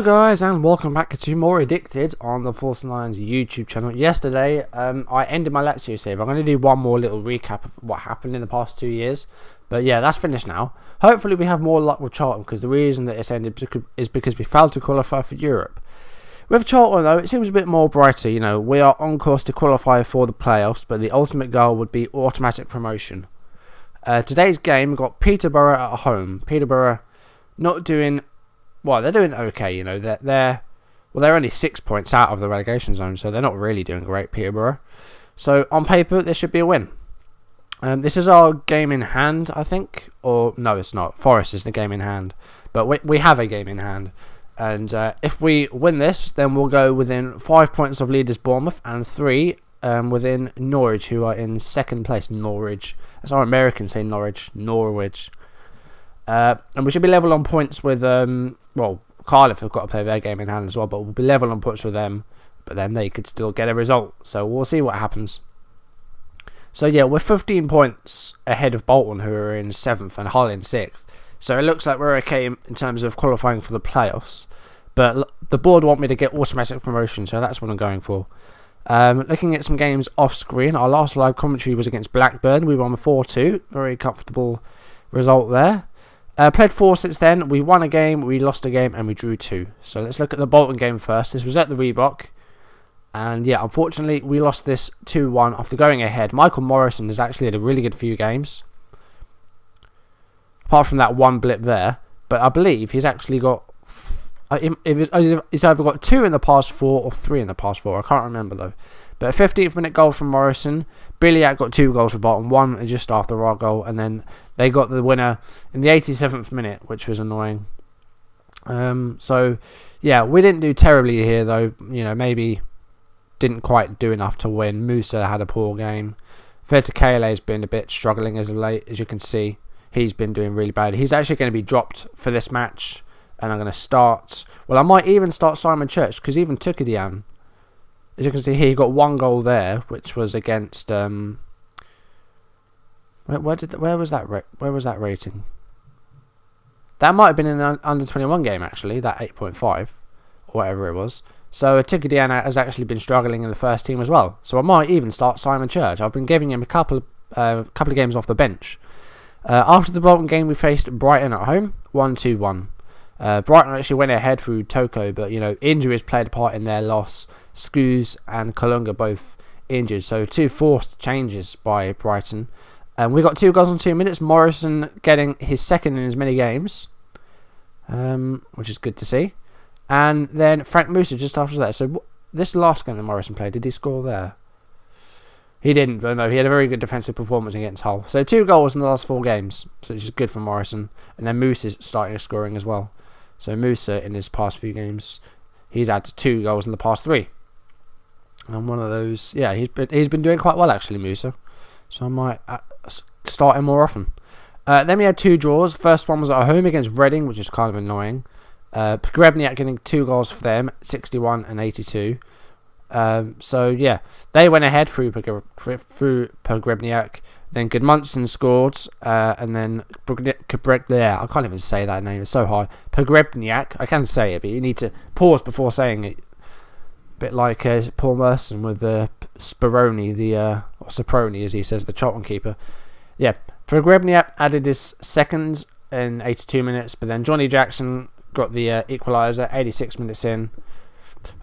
Hello guys and welcome back to more Addicted on the Force Lions YouTube channel. Yesterday I ended my Let's Use here. I'm going to do one more little recap of what happened in the past 2 years. But yeah, that's finished now. Hopefully we have more luck with Charlton, because the reason that it's ended is because we failed to qualify for Europe. With Charlton though, it seems a bit more brighter. You know, we are on course to qualify for the playoffs, but the ultimate goal would be automatic promotion. Today's game, we've got Peterborough at home. Peterborough not doing... well, they're doing okay, you know. They're only 6 points out of the relegation zone, so they're not really doing great, Peterborough. So on paper, this should be a win. This is our game in hand, I think, or no, it's not. Forest is the game in hand, but we have a game in hand, and if we win this, then we'll go within 5 points of leaders Bournemouth and 3 within Norwich, who are in second place. Norwich, that's our Americans say Norwich. And we should be level on points with well, Cardiff have got to play their game in hand as well, but we'll be level on points with them, but then they could still get a result, so we'll see what happens. So yeah, we're 15 points ahead of Bolton, who are in 7th, and Hull in 6th, so it looks like we're okay in terms of qualifying for the playoffs, but the board want me to get automatic promotion, so that's what I'm going for. Looking at some games off screen, our last live commentary was against Blackburn. We won 4-2, very comfortable result there. Played 4 since then. We won a game, we lost a game, and we drew 2. So let's look at the Bolton game first. This was at the Reebok, and yeah, unfortunately we lost this 2-1 after going ahead. Michael Morrison has actually had a really good few games, apart from that one blip there, but I believe he's actually got he's either got 2 in the past 4 or 3 in the past 4. I can't remember though. But a 15th minute goal from Morrison. Billiat got 2 goals for Bolton, 1 just after our goal, and then they got the winner in the 87th minute, which was annoying. So yeah, we didn't do terribly here though. You know, maybe didn't quite do enough to win. Musa had a poor game. Verticale has been a bit struggling as of late, as you can see. He's been doing really bad. He's actually going to be dropped for this match, and I'm going to start... well, I might even start Simon Church, because even Tukadian, as you can see here, he got 1 goal there, which was against where was that rating? That might have been in an under 21 game actually, that 8.5 or whatever it was. So Tukadian has actually been struggling in the first team as well. So I might even start Simon Church. I've been giving him a couple of games off the bench. After the Bolton game, we faced Brighton at home, 1-2-1. Brighton actually went ahead through Toko, but you know, injuries played a part in their loss. Scoos and Kalunga both injured, so 2 forced changes by Brighton. We got 2 goals in 2 minutes. Morrison getting his 2nd in as many games, which is good to see. And then Frank Musa just after that. So this last game that Morrison played, did he score there? He didn't, but no, he had a very good defensive performance against Hull. So 2 goals in the last 4 games, so which is good for Morrison. And then Musa's starting scoring as well. So Musa in his past few games, he's had 2 goals in the past 3. And one of those, yeah, he's been doing quite well actually, Musa. So I might start him more often. Then we had 2 draws. First one was at home against Reading, which is kind of annoying. Pogrebniak getting 2 goals for them, 61 and 82. So yeah, they went ahead through Pogrebniak. Then Gudmundsson scored, and then I can't even say that name, it's so hard. Pogrebniak, I can say it, but you need to pause before saying it. Bit like Paul Merson with Speroni, or Saproni as he says, the Charlton keeper. Yeah, Pogrebniak added his 2nd in 82 minutes, but then Johnny Jackson got the equaliser 86 minutes in.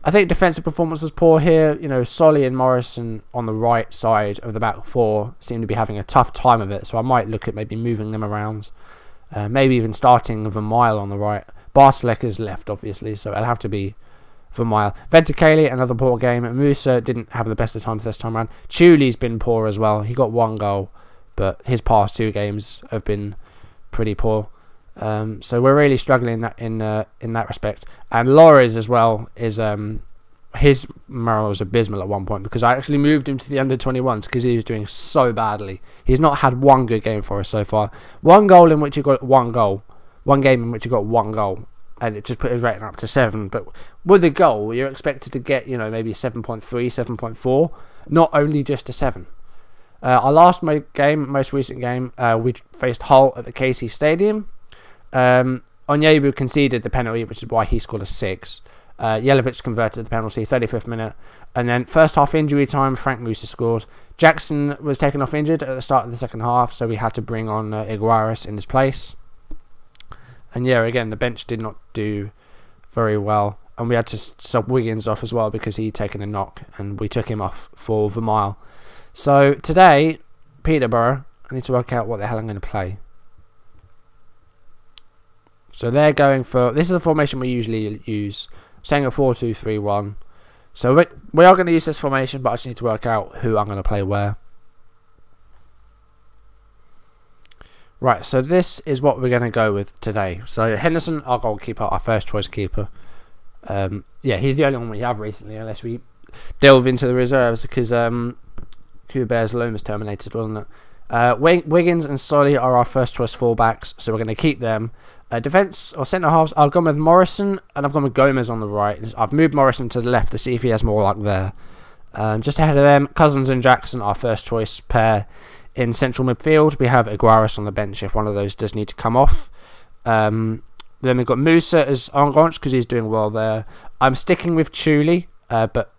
I think defensive performance was poor here. You know, Solly and Morrison on the right side of the back 4 seem to be having a tough time of it, so I might look at maybe moving them around. Maybe even starting with a mile on the right. Bartlek is left, obviously, so it'll have to be for Mile. Venticali, another poor game. Musa didn't have the best of times this time around. Chuli's been poor as well. He got 1 goal, but his past 2 games have been pretty poor. So we're really struggling in that respect. And Lores as well is his morale was abysmal at one point, because I actually moved him to the under 21s because he was doing so badly. He's not had 1 good game for us so far. 1 goal in which he got 1 goal. 1 game in which he got 1 goal. And it just put his rating up to 7. But with a goal, you're expected to get, you know, maybe 7.3, 7.4, not only just a 7. Our last most recent game, we faced Hull at the KC Stadium. Onyebu conceded the penalty, which is why he scored a 6. Jelavic converted the penalty, 35th minute. And then first half injury time, Frank Musa scored. Jackson was taken off injured at the start of the second half, so we had to bring on Iguaras in his place. And yeah, again, the bench did not do very well. And we had to sub Wiggins off as well because he'd taken a knock, and we took him off for Vermael. So today, Peterborough, I need to work out what the hell I'm going to play. So they're going for... This is the formation we usually use. Saying a 4-2-3-1. So we are going to use this formation, but I just need to work out who I'm going to play where. Right, so this is what we're going to go with today. So Henderson, our goalkeeper, our first choice keeper. Yeah, he's the only one we have recently, unless we delve into the reserves, because Kuber's loan was terminated, wasn't it? Wiggins and Solly are our first choice fullbacks, so we're going to keep them. Defence or centre halves, I've gone with Morrison and I've gone with Gomez on the right. I've moved Morrison to the left to see if he has more luck there. Just ahead of them, Cousins and Jackson, our first choice pair. In central midfield, we have Iguaras on the bench if one of those does need to come off. Then we've got Musa as Enganche because he's doing well there. I'm sticking with Chuli, but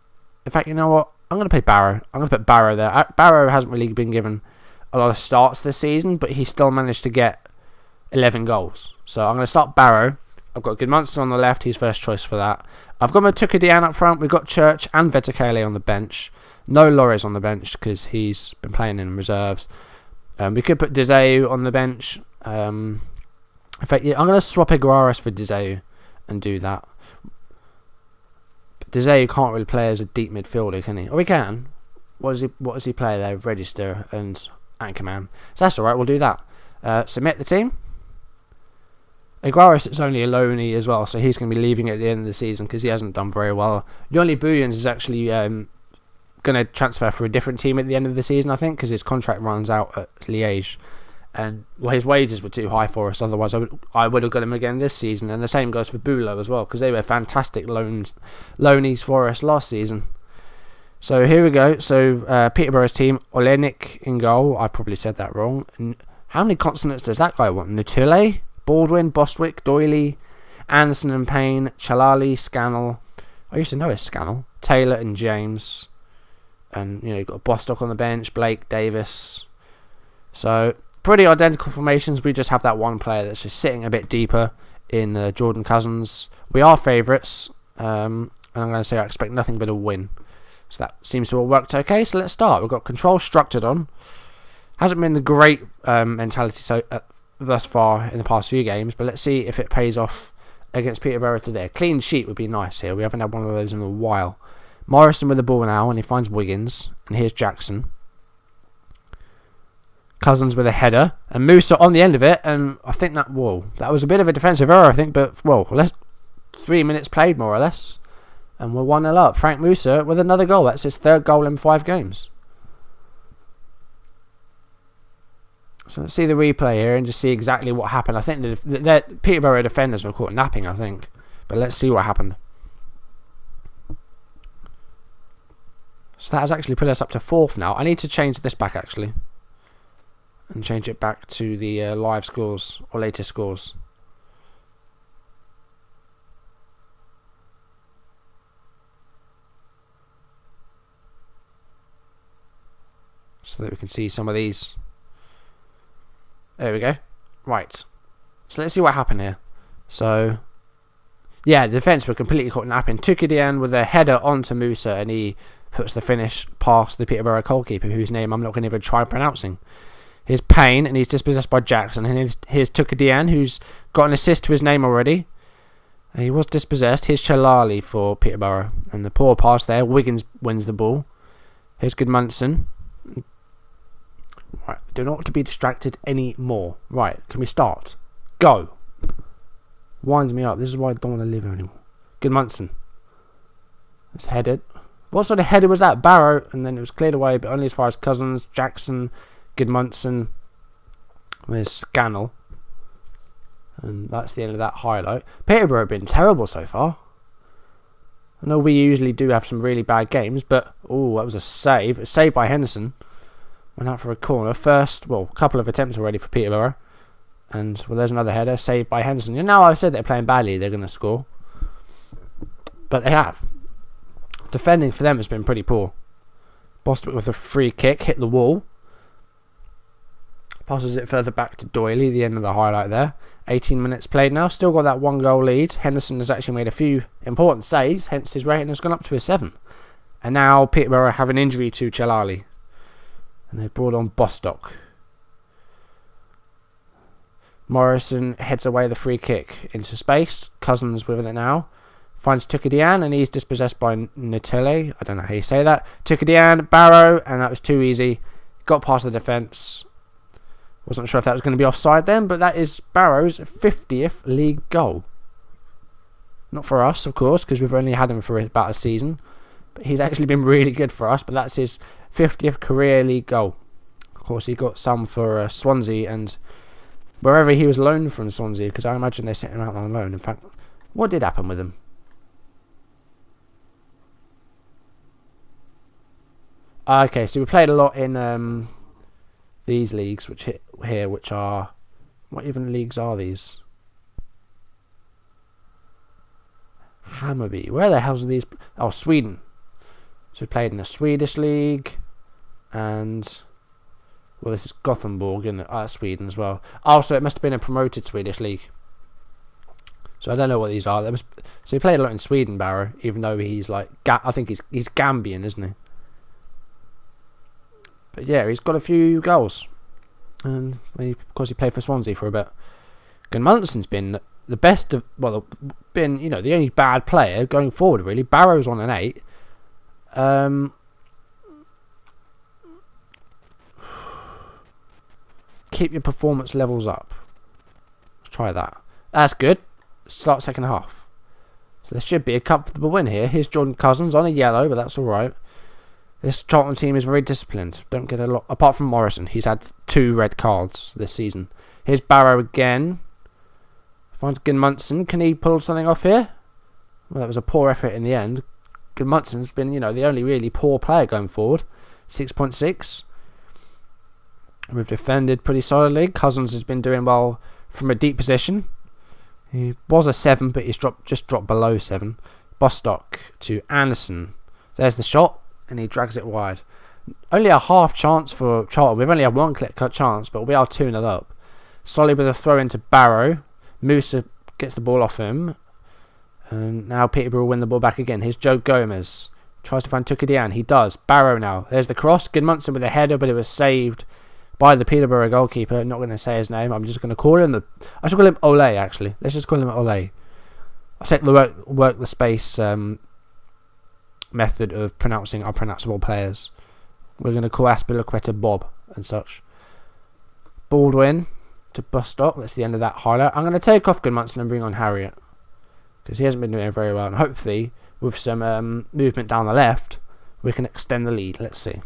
in fact, you know what? I'm going to play Barrow. I'm going to put Barrow there. Barrow hasn't really been given a lot of starts this season, but he still managed to get 11 goals. So I'm going to start Barrow. I've got Goodmunson on the left. He's first choice for that. I've got Matuka up front. We've got Church and Vetakele on the bench. No Lores on the bench because he's been playing in reserves. We could put Dizeu on the bench. In fact, yeah, I'm going to swap Iguaras for Dizeu and do that. But Dizeu can't really play as a deep midfielder, can he? Oh, he can. What does he play there? Register and Anchorman. So that's alright, we'll do that. Submit the team. Iguaras is only a loanee as well, so he's going to be leaving at the end of the season because he hasn't done very well. Yoni Bouillons is actually going to transfer for a different team at the end of the season, I think, because his contract runs out at Liège. And well, his wages were too high for us, otherwise I would have got him again this season. And the same goes for Bulo as well, because they were fantastic loanees for us last season. So here we go. So Peterborough's team, Olenik in goal. I probably said that wrong. How many consonants does that guy want? Nutule, Baldwin, Bostwick, Doyley, Anderson and Payne, Chalali, Scannell. I used to know it's Scannell. Taylor and James. And, you know, you've got Bostock on the bench, Blake, Davis. So, pretty identical formations. We just have that one player that's just sitting a bit deeper in Jordan Cousins. We are favourites. And I'm going to say I expect nothing but a win. So that seems to have worked okay. So let's start. We've got control structured on. Hasn't been the great mentality thus far in the past few games, but let's see if it pays off against Peterborough today. A clean sheet would be nice here. We haven't had one of those in a while. Morrison with the ball now, and he finds Wiggins, and here's Jackson. Cousins with a header, and Musa on the end of it, and I think that was a bit of a defensive error, I think, but 3 minutes played more or less, and we're 1-0 up. Frank Musa with another goal. That's his third goal in 5 games. So let's see the replay here and just see exactly what happened. I think the Peterborough defenders were caught napping, I think. But let's see what happened. So that has actually put us up to 4th now. I need to change this back, actually. And change it back to the live scores or latest scores. So that we can see some of these. There we go. Right. So let's see what happened here. So, yeah, the defence were completely caught napping. Tukadian with a header onto Musa, and he puts the finish past the Peterborough goalkeeper, whose name I'm not going to even try pronouncing. Here's Payne, and he's dispossessed by Jackson. And here's Tukadian, who's got an assist to his name already. He was dispossessed. Here's Chalali for Peterborough. And the poor pass there. Wiggins wins the ball. Here's Goodmunson. Right, do not to be distracted anymore. Right, can we start? Go. Winds me up. This is why I don't want to live here anymore. Goodmunson. It's headed. What sort of header was that? Barrow, and then it was cleared away, but only as far as Cousins, Jackson, Goodmunson. There's Scannell. And that's the end of that highlight. Peterborough have been terrible so far. I know we usually do have some really bad games, but oh, that was a save. A save by Henderson. Went out for a corner. A couple of attempts already for Peterborough. And, well, there's another header, saved by Henderson. You know, I said they're playing badly, they're going to score. But they have. Defending for them has been pretty poor. Bostwick with a free kick, hit the wall. Passes it further back to Doyley, the end of the highlight there. 18 minutes played now, still got that 1-goal lead. Henderson has actually made a few important saves, hence his rating has gone up to a 7. And now Peterborough have an injury to Chalali. And they've brought on Bostock. Morrison heads away the free kick into space. Cousins with it now. Finds Tukadian and he's dispossessed by Natele. I don't know how you say that. Tukadian, Barrow, and that was too easy. Got past the defence. Wasn't sure if that was going to be offside then, but that is Barrow's 50th league goal. Not for us, of course, because we've only had him for about a season. But he's actually been really good for us, but that's his 50th career league goal. Of course, he got some for Swansea and wherever he was loaned from Swansea, because I imagine they sent him out on loan. In fact, what did happen with him? Okay, so we played a lot in these leagues, which are... What even leagues are these? Hammarby. Where the hell are these? Oh, Sweden. So we played in the Swedish league. And... Well, this is Gothenburg in Sweden as well. Oh, so it must have been a promoted Swedish league. So I don't know what these are. So he played a lot in Sweden, Barrow, even though he's like... I think he's Gambian, isn't he? But yeah, he's got a few goals. And of course he played for Swansea for a bit. Gunmundson's been the best of... Well, been, you know, the only bad player going forward, really. Barrow's on an 8. Keep your performance levels up. Let's try that. That's good. Start second half. So there should be a comfortable win here. Here's Jordan Cousins on a yellow, but that's alright. This Charlton team is very disciplined. Don't get a lot... Apart from Morrison, he's had 2 red cards this season. Here's Barrow again. Finds Gunmundson. Can he pull something off here? Well, that was a poor effort in the end. Gunmundson's been, you know, the only really poor player going forward. 6.6. We've defended pretty solidly. Cousins has been doing well from a deep position. He was a 7, but he's just dropped below 7. Bostock to Anderson. There's the shot, and he drags it wide. Only a half chance for Charlton. We've only had 1 clear-cut chance, but we are 2-0 up. Solly with a throw into Barrow. Musa gets the ball off him. And now Peterborough will win the ball back again. Here's Joe Gomez. Tries to find Tukadian. He does. Barrow now. There's the cross. Gunmundsson with a header, but it was saved by the Peterborough goalkeeper. Not going to say his name. I'm just going to call him I should call him Ole, actually. Let's just call him Ole. I'll take the work the space method of pronouncing unpronounceable players. We're going to call Aspilicueta Bob and such. Baldwin to Bostock. That's the end of that highlight. I'm going to take off Gunmundsson and bring on Harriet, because he hasn't been doing very well. And hopefully, with some movement down the left, we can extend the lead. Let's see.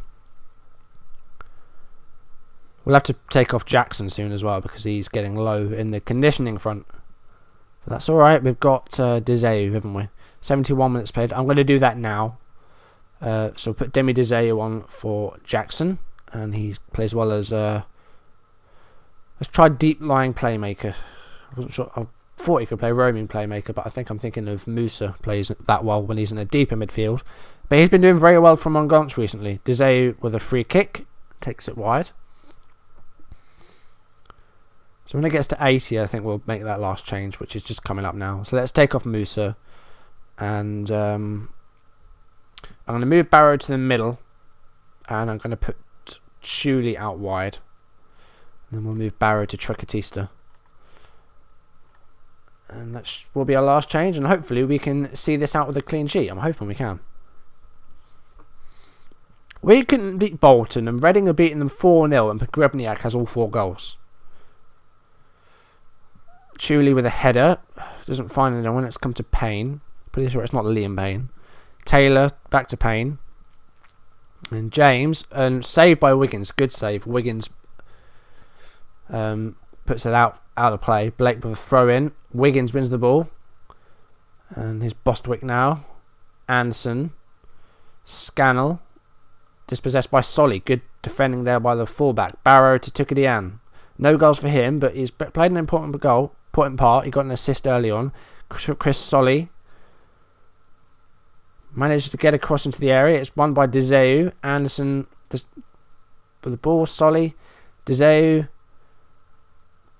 We'll have to take off Jackson soon as well, because he's getting low in the conditioning front. But that's alright. We've got Deseu, haven't we? 71 minutes played. I'm going to do that now. So we'll put Demi Deseu on for Jackson. And he plays well as... let's try deep lying playmaker. I wasn't sure. I thought he could play roaming playmaker, but I think I'm thinking of Musa plays that well when he's in a deeper midfield. But he's been doing very well from Mongonch recently. Deseu with a free kick. Takes it wide. So when it gets to 80, I think we'll make that last change, which is just coming up now. So let's take off Musa. And I'm going to move Barrow to the middle. And I'm going to put Shuley out wide. And then we'll move Barrow to Tricatista. And that will be our last change. And hopefully we can see this out with a clean sheet. I'm hoping we can. We couldn't beat Bolton, and Reading have beaten them 4-0, and Pogrebniak has all 4 goals. Chuli with a header. Doesn't find anyone. It's come to Payne. Pretty sure it's not Liam Payne. Taylor back to Payne. And James. And saved by Wiggins. Good save. Wiggins puts it out of play. Blake with a throw in. Wiggins wins the ball. And here's Bostwick now. Anderson. Scannell. Dispossessed by Solly. Good defending there by the fullback. Barrow to Tukadian. No goals for him, but he's played an important part. He got an assist early on. Chris Solly managed to get across into the area. It's won by Deseu. Anderson for the ball. Solly, Deseu,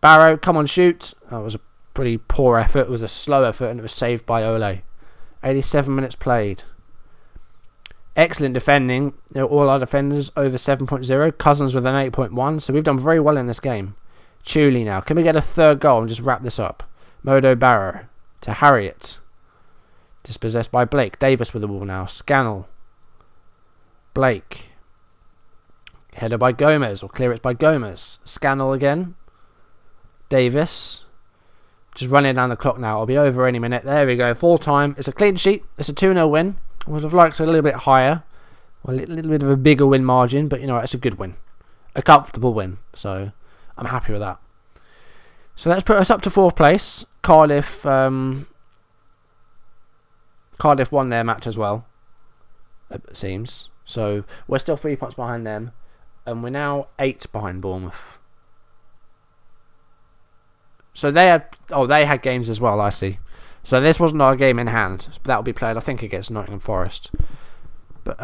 Barrow, come on, shoot. That was a pretty poor effort. It was a slow effort, and it was saved by Ole. 87 minutes played. Excellent defending. All our defenders over 7.0. Cousins with an 8.1. So we've done very well in this game. Chuli now. Can we get a third goal and just wrap this up? Modo Barrow to Harriet. Dispossessed by Blake. Davis with the ball now. Scannell. Blake. Header by Gomez, or clearance by Gomez. Scannell again. Davis. Just running down the clock now. I'll be over any minute. There we go. Full time. It's a clean sheet. It's a 2-0 win. I would have liked a little bit higher. Well, a little bit of a bigger win margin. But, you know, it's a good win. A comfortable win. So, I'm happy with that. So, let's put us up to 4th place. Cardiff won their match as well. It seems. So, we're still 3 points behind them. And we're now 8 behind Bournemouth. So they had games as well, I see. So this wasn't our game in hand. That will be played, I think, against Nottingham Forest. But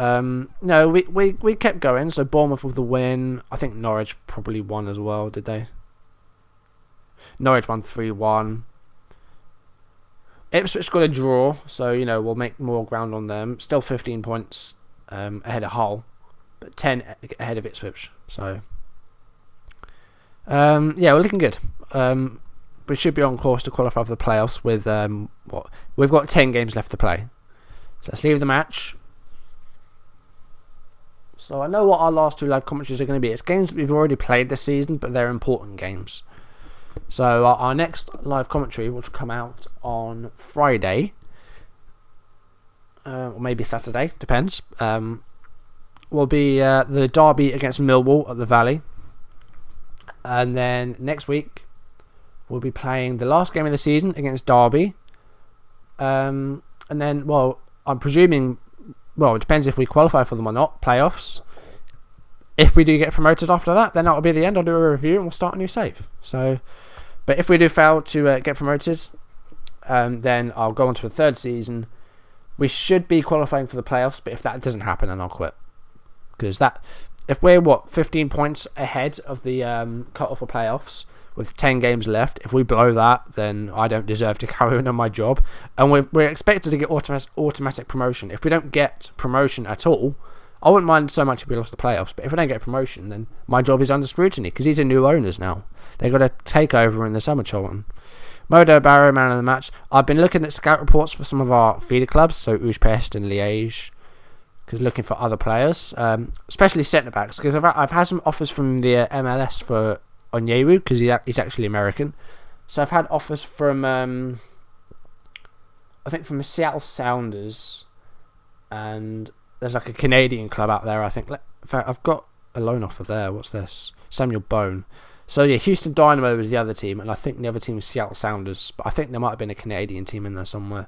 no, we kept going. So Bournemouth with the win. I think Norwich probably won as well, did they? Norwich won 3-1. Ipswich got a draw, so you know we'll make more ground on them. Still 15 points ahead of Hull, but 10 ahead of Ipswich. So yeah, we're looking good. We should be on course to qualify for the playoffs with we've got 10 games left to play. So let's leave the match. So I know what our last 2 live commentaries are going to be. It's games that we've already played this season, but they're important games. So our next live commentary, which will come out on Friday, or maybe Saturday, depends, will be the derby against Millwall at the Valley. And then next week, we'll be playing the last game of the season against Derby. And then, well, I'm presuming, well, it depends if we qualify for them or not, playoffs. If we do get promoted after that, then that'll be the end. I'll do a review and we'll start a new save. So, but if we do fail to get promoted, then I'll go on to a 3rd season. We should be qualifying for the playoffs, but if that doesn't happen, then I'll quit. Because if we're, 15 points ahead of the cut-off for playoffs, with 10 games left, if we blow that, then I don't deserve to carry on my job. And we're expected to get automatic promotion. If we don't get promotion at all, I wouldn't mind so much if we lost the playoffs, but if we don't get promotion, then my job is under scrutiny, because these are new owners now. They've got to take over in the summer, Charlton. Modo Barrow, man of the match. I've been looking at scout reports for some of our feeder clubs, so Ujpest and Liège, because looking for other players, especially centre-backs, because I've had some offers from the MLS for Onyewu, because he's actually American. So I've had offers from I think from the Seattle Sounders, and there's like a Canadian club out there, I think. In fact, I've got a loan offer there. What's this? Samuel Bone. So yeah, Houston Dynamo was the other team, and I think the other team was Seattle Sounders, but I think there might have been a Canadian team in there somewhere.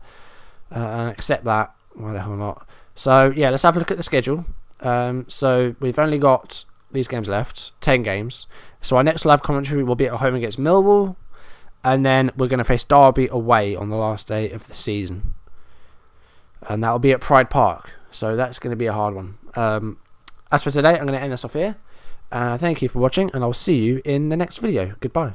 And accept that, why the hell not? So yeah, let's have a look at the schedule. So we've only got these games left, 10 games. So our next live commentary will be at home against Millwall, and then we're going to face Derby away on the last day of the season, and that will be at Pride Park. So that's going to be a hard one. As for today, I'm going to end this off here. Thank you for watching, and I'll see you in the next video. Goodbye.